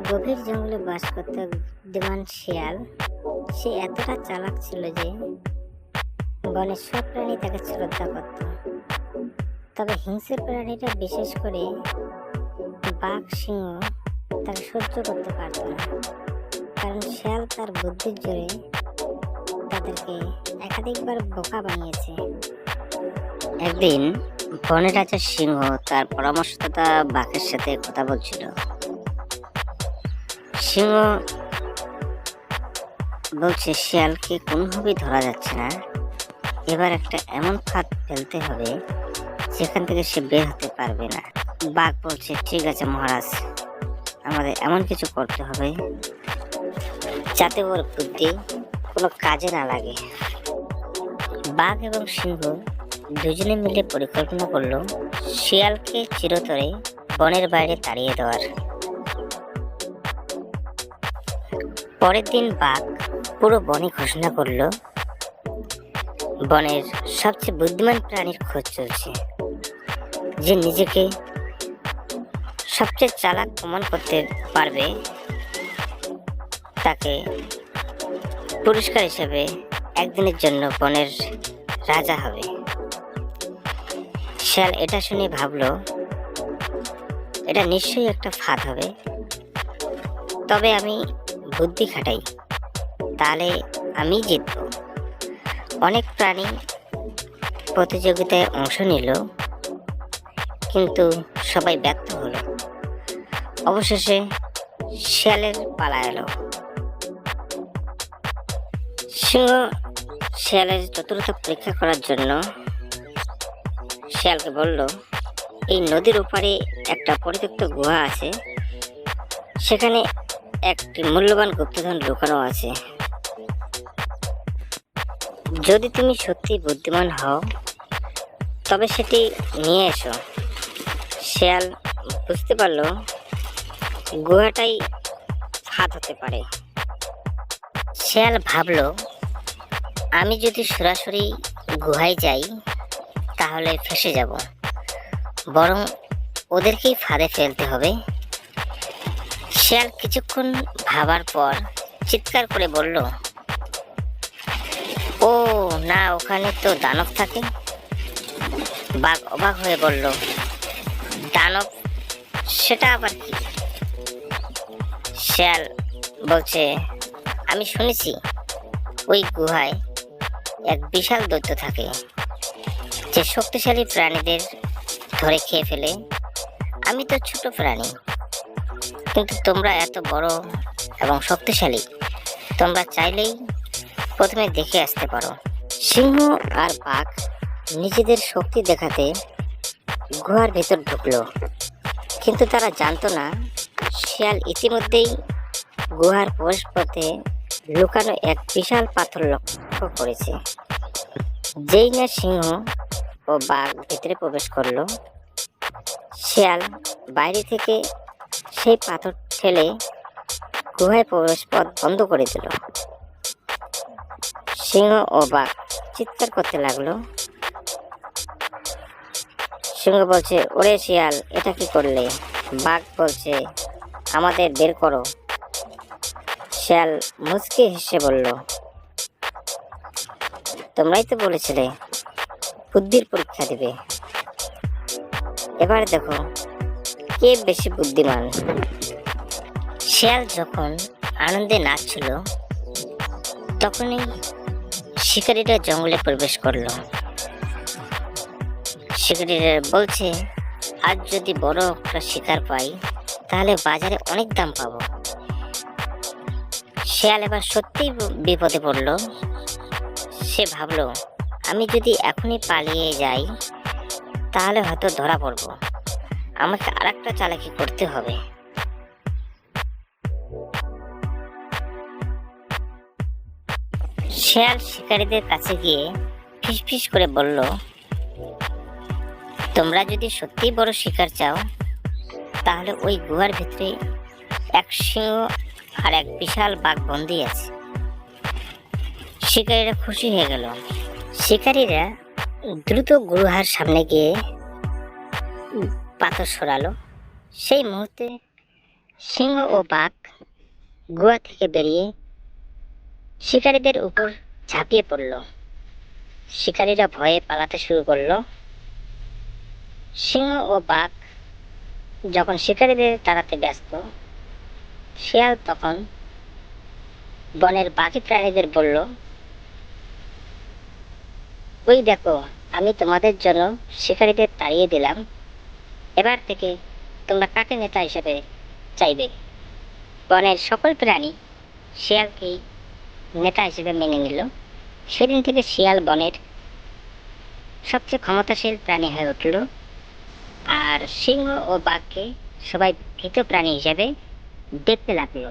গভীর জঙ্গলে বাস করত বুদ্ধিমান শিয়াল। সে এতটা চালাক ছিল যে বনের সব প্রাণী তাকে শ্রদ্ধা করত। তবে হিংস্র প্রাণীরা, বিশেষ করে বাঘ, সিংহ তাকে সহ্য করতে পারত না, কারণ শিয়াল তার বুদ্ধির জোরে তাদেরকে একাধিকবার বোকা বানিয়েছে। একদিন বনের রাজা সিংহ তার পরামর্শদাতা বাঘের সাথে কথা বলছিল। সিংহ বলছে, শিয়ালকে কোনোভাবেই ধরা যাচ্ছে না, এবার একটা এমন ফাঁদ ফেলতে হবে যেখান থেকে সে বের হতে পারবে না। বাঘ বলছে, ঠিক আছে মহারাজ, আমাদের এমন কিছু করতে হবে যাতে ওর বুদ্ধি কোনো কাজে না লাগে। বাঘ এবং সিংহ দুজনে মিলে পরিকল্পনা করলো শিয়ালকে চিরতরে বনের বাইরে তাড়িয়ে দেওয়ার। পরের দিন বাঘ পুরো বনে ঘোষণা করলো বনের সবচেয়ে বুদ্ধিমান প্রাণীর খোঁজ চলছে, যে নিজেকে সবচেয়ে চালাক প্রমাণ করতে পারবে তাকে পুরস্কার হিসেবে একদিনের জন্য বনের রাজা হবে। শিয়াল এটা শুনে ভাবলো, এটা নিশ্চয়ই একটা ফাঁদ হবে, তবে আমি বুদ্ধি খাটাই, তাহলে আমি জিতব। অনেক প্রাণী প্রতিযোগিতায় অংশ নিল, কিন্তু সবাই ব্যর্থ হলো। অবশেষে শিয়ালের পালা এলো। সিংহ শিয়ালের চতুরতা পরীক্ষা করার জন্য শিয়ালকে বলল, এই নদীর ওপারে একটা পরিত্যক্ত গুহা আছে, সেখানে একটি মূল্যবান গুপ্তধন লুকানো আছে। যদি তুমি সত্যি বুদ্ধিমান হও তবে সেটি নিয়ে এসো। শিয়াল বুঝতে পারল গুহাটাই ফাঁদ হতে পারে। শিয়াল ভাবল, আমি যদি সরাসরি গুহায় যাই তাহলে ফেঁসে যাব, বরং ওদেরকেই ফাঁদে ফেলতে হবে। শিয়াল কিছুক্ষণ ভাবার পর চিৎকার করে বলল, ও না, ওখানে তো দানব থাকে। বাঘ অবাক হয়ে বলল, দানব? সেটা আবার কি? শিয়াল বলছে, আমি শুনেছি ওই গুহায় এক বিশাল দৈত্য থাকে, যে শক্তিশালী প্রাণীদের ধরে খেয়ে ফেলে। আমি তো ছোট প্রাণী, কিন্তু তোমরা এত বড় এবং শক্তিশালী, তোমরা চাইলেই প্রথমে দেখে আসতে পারো। সিংহ আর বাঘ নিজেদের শক্তি দেখাতে গুহার ভেতর ঢুকলো, কিন্তু তারা জানতো না শিয়াল ইতিমধ্যেই গুহার প্রবেশপথে লুকানো এক বিশাল পাথর লক্ষ্য করেছে। যেই না সিংহ ও বাঘ ভেতরে প্রবেশ করলো, শিয়াল বাইরে থেকে সেই পাথর ঠেলে গুহায় প্রবেশ পথ বন্ধ করে দিল। সিংহ ও বাঘ চিৎকার করতে লাগলো। সিংহ বলছে, ওরে শিয়াল, এটা কি করলে? বাঘ বলছে, আমাদের বের করো। শিয়াল মুচকি হেসে বলল, তোমরাই তো বলেছিলে বুদ্ধির পরীক্ষা দিবে, এবার দেখো কে বেশি বুদ্ধিমান। শিয়াল যখন আনন্দে নাচছিল, তখনই শিকারীরা জঙ্গলে প্রবেশ করলো। শিকারীরা বলছে, আজ যদি বড় একটা শিকার পাই তাহলে বাজারে অনেক দাম পাবো। শিয়াল এবার সত্যিই বিপদে পড়ল। সে ভাবলো, আমি যদি এখনই পালিয়ে যাই তাহলে হয়তো ধরা পড়বো, আমাকে আরেকটা চালাকি করতে হবে। শিয়াল শিকারীদের কাছে গিয়ে ফিসফিস করে বলল, তোমরা যদি সত্যিই বড় শিকার চাও তাহলে ওই গুহার ভিতরে এক সিংহ আর এক বিশাল বাঘ বন্দী আছে। শিকারীরা খুশি হয়ে গেল। শিকারীরা দ্রুত গুহার সামনে গিয়ে পাথর সরালো। সেই মুহূর্তে সিংহ ও বাঘ গুহা থেকে বেরিয়ে শিকারীদের উপর ঝাঁপিয়ে পড়ল। শিকারীরা ভয়ে পালাতে শুরু করলো। সিংহ ও বাঘ যখন শিকারীদের তাড়াতে ব্যস্ত, শিয়াল তখন বনের বাকি প্রাণীদের বলল, ওই দেখো, আমি তোমাদের জন্য শিকারীদের তাড়িয়ে দিলাম। এবার থেকে তোমরা কাকে নেতা হিসেবে চাইবে? বনের সকল প্রাণী শিয়ালকেই নেতা হিসেবে মেনে নিল। সেদিন থেকে শিয়াল বনের সবচেয়ে ক্ষমতাশীল প্রাণী হয়ে উঠল, আর সিংহ ও বাঘকে সবাই ভীত প্রাণী হিসেবে দেখতে লাগলো।